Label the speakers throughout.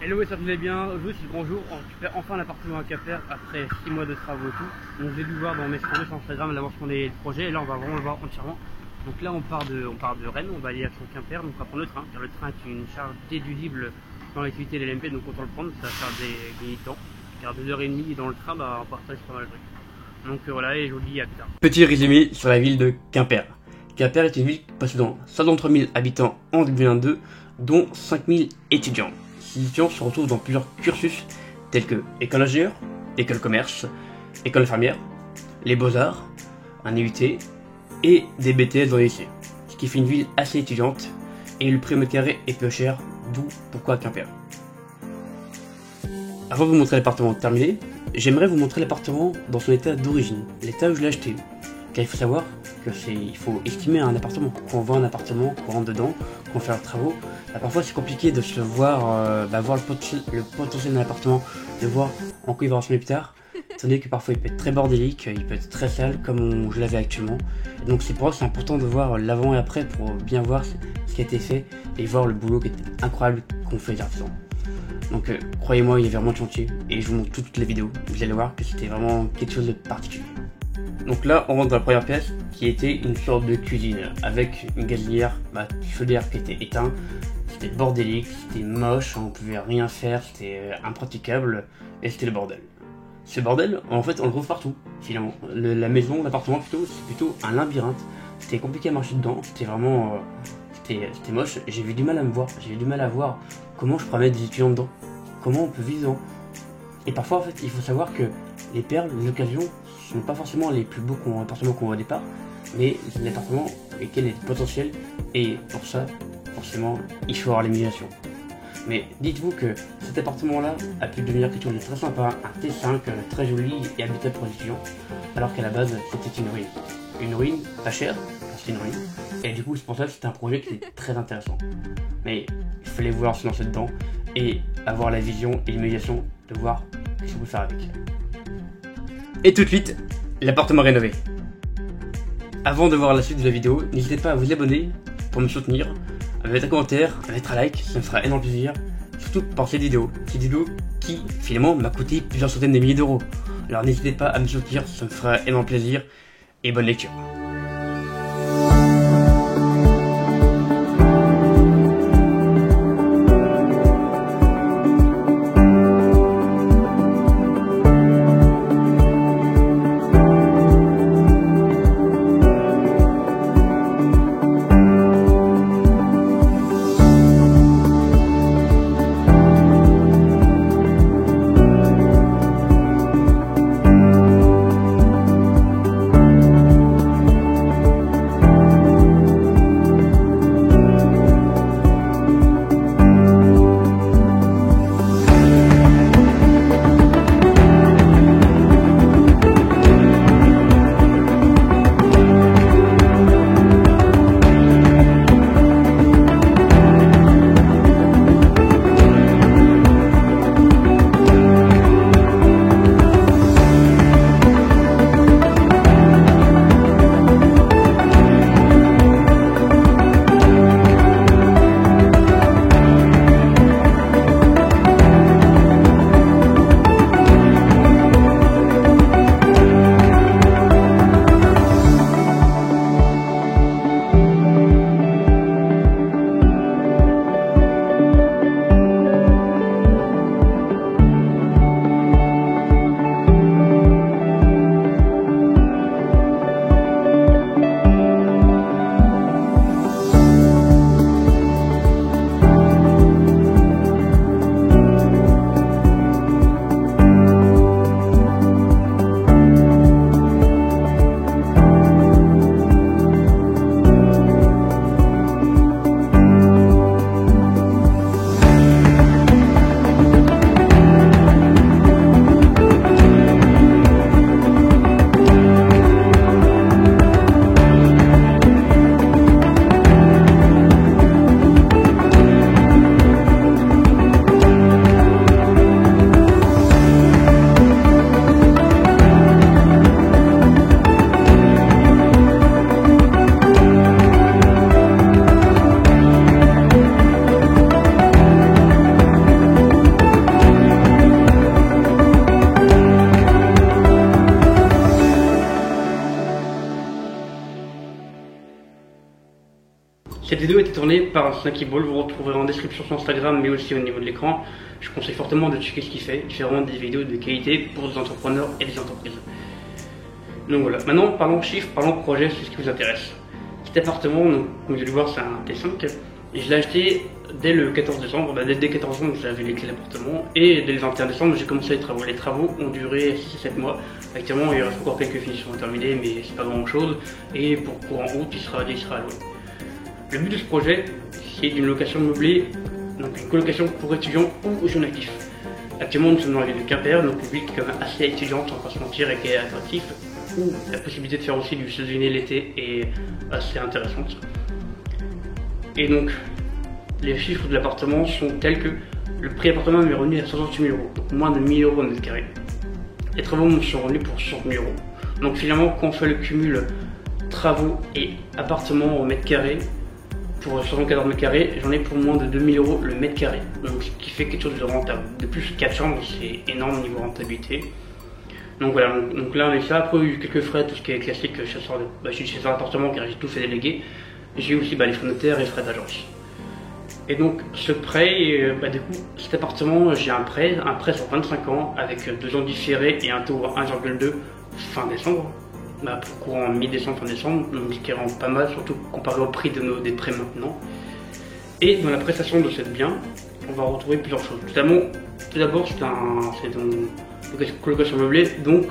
Speaker 1: Hello, ça vous allez bien? Aujourd'hui c'est le grand jour, on récupère enfin l'appartement à Quimper après 6 mois de travaux et tout. Donc j'ai dû voir dans mes stories sur Instagram l'avancement des projets et là on va vraiment le voir entièrement. Donc là on part de Rennes, on va aller à Quimper, donc on va prendre le train, car le train est une charge déductible dans l'activité de l'LMP, donc autant le prendre, ça va faire des temps. Car 2h30 dans le train, bah on partage pas mal de trucs. Donc voilà, et je vous dis à plus tard.
Speaker 2: Petit résumé sur la ville de Quimper. Quimper est une ville possédant 53 000 habitants en 2022, dont 5 000 étudiants. Ces étudiants se retrouvent dans plusieurs cursus tels que école d'ingénieur, école commerce, école infirmière, les beaux-arts, un IUT et des BTS dans les lycées. Ce qui fait une ville assez étudiante et le prix au mètre carré est peu cher, d'où pourquoi Quimper. Avant de vous montrer l'appartement terminé, j'aimerais vous montrer l'appartement dans son état d'origine, l'état où je l'ai acheté. Car il faut savoir que il faut estimer un appartement. Quand on vend un appartement, qu'on rentre dedans, qu'on fait leurs travaux, parfois c'est compliqué de se voir, voir le potentiel d'un appartement, de voir en quoi il va ressembler plus tard. Étant donné que parfois il peut être très bordélique, il peut être très sale comme je l'avais actuellement. Et donc c'est pour ça que c'est important de voir l'avant et après pour bien voir ce qui a été fait et voir le boulot qui est incroyable qu'on fait les artisans. Donc croyez-moi, il y avait vraiment de chantier et je vous montre toutes les vidéos. Vous allez voir que c'était vraiment quelque chose de particulier. Donc là, on rentre dans la première pièce qui était une sorte de cuisine avec une gazinière, chaudière qui était éteinte. C'était bordélique, c'était moche, on pouvait rien faire, c'était impraticable et c'était le bordel. Ce bordel, en fait, on le trouve partout finalement. La maison, l'appartement plutôt, c'est plutôt un labyrinthe. C'était compliqué à marcher dedans, c'était vraiment, c'était moche. J'ai eu du mal à me voir, j'ai eu du mal à voir comment je pourrais mettre des étudiants dedans, comment on peut vivre dedans. Et parfois, en fait, il faut savoir que les perles, les occasions, ce ne sont pas forcément les plus beaux appartements qu'on voit au départ, mais c'est des appartements lesquels il y a du potentiel, et pour ça, forcément, il faut avoir l'imagination. Mais dites-vous que cet appartement-là a pu devenir quelque chose de très sympa, un T5 très joli et habitable pour les étudiants, alors qu'à la base, c'était une ruine. Une ruine, pas chère, c'était une ruine, et du coup, c'est pour ça que c'était un projet qui était très intéressant. Mais il fallait vouloir se lancer dedans, et avoir la vision et l'imagination de voir ce qu'on peut faire avec. Et tout de suite, l'appartement rénové. Avant de voir la suite de la vidéo, n'hésitez pas à vous abonner pour me soutenir, à mettre un commentaire, à mettre un like, ça me fera énormément plaisir, surtout pour cette vidéo qui finalement m'a coûté plusieurs centaines de milliers d'euros. Alors n'hésitez pas à me soutenir, ça me fera énormément plaisir, et bonne lecture.
Speaker 1: Cette vidéo a été tournée par Snacky Ball, vous retrouverez en description sur Instagram mais aussi au niveau de l'écran. Je conseille fortement de checker ce qu'il fait, il fait vraiment des vidéos de qualité pour des entrepreneurs et des entreprises. Donc voilà, maintenant parlons chiffres, parlons projet, c'est ce qui vous intéresse. Cet appartement, donc, comme vous allez le voir, c'est un T5 et je l'ai acheté dès le 14 décembre, dès le 14 décembre j'avais les clés d'appartement et dès le 21 décembre j'ai commencé les travaux. Les travaux ont duré 6-7 mois, actuellement il reste encore quelques finitions à terminer mais c'est pas grand chose et pour courant août il sera loué. Le but de ce projet c'est une location meublée, donc une colocation pour étudiants ou jeunes actifs. Actuellement nous sommes dans la ville de Quimper, donc une ville qui est quand même assez étudiante, on va pas se mentir, et qui est attractif, où la possibilité de faire aussi du saisonnier l'été est assez intéressante. Et donc les chiffres de l'appartement sont tels que le prix appartement m'est revenu à 68 000 euros, donc moins de 1 000 euros au mètre carré. Les travaux me sont revenus pour 60 000 euros. Donc finalement quand on fait le cumul travaux et appartement au mètre carré, pour 74 mètres carrés, j'en ai pour moins de 2 000 euros le mètre carré. Donc ce qui fait quelque chose de rentable. De plus 4 chambres, c'est énorme niveau rentabilité. Donc voilà, donc là on est ça. Après, il y a eu quelques frais, tout ce qui est classique, je suis chasseur d'appartement car j'ai tout fait déléguer. J'ai aussi les frais notaires et frais d'agence. Et donc ce prêt, du coup, cet appartement, j'ai un prêt sur 25 ans avec 2 ans différés et un taux à 1,2 fin décembre. Pour courant mi-décembre, fin décembre, donc ce qui rend pas mal, surtout comparé au prix des prêts maintenant. Et dans la prestation de ce bien, on va retrouver plusieurs choses. Tout d'abord, c'est une colocation meublée, donc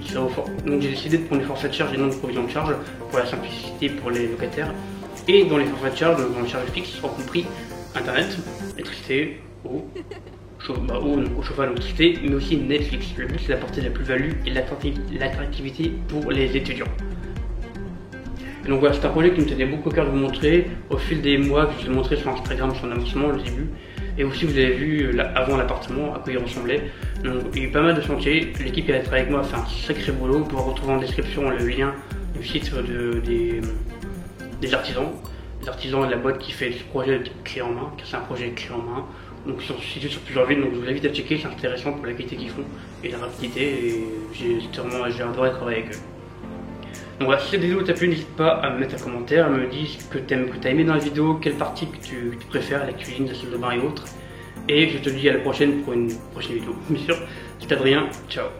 Speaker 1: j'ai décidé de prendre les forfaits de charge et non de provision de charge pour la simplicité pour les locataires. Et dans les forfaits de charge, dans les charges fixes, sont compris internet, électricité, eau, chauffage, l'électricité, mais aussi Netflix. Le but c'est d'apporter de la plus-value et l'attractivité pour les étudiants. Et donc voilà, c'est un projet qui me tenait beaucoup à cœur de vous montrer au fil des mois que je vous ai montré sur Instagram son avancement au début. Et aussi vous avez vu avant l'appartement à quoi il ressemblait. Donc il y a eu pas mal de chantiers, l'équipe qui a travaillé avec moi a fait un sacré boulot. Vous pourrez retrouver en description le lien du site des artisans. Les artisans et de la boîte qui fait ce projet clé en main, car c'est un projet clé en main. Donc ils sont situés sur plusieurs villes, donc je vous invite à checker, c'est intéressant pour la qualité qu'ils font et la rapidité, et j'ai adoré travailler avec eux. Donc voilà, si cette vidéo t'a plu, n'hésite pas à me mettre un commentaire, à me dire ce que tu as aimé dans la vidéo, quelle partie que tu préfères, la cuisine, la salle de bain et autres. Et je te dis à la prochaine pour une prochaine vidéo. Bien sûr, c'est Adrien, ciao.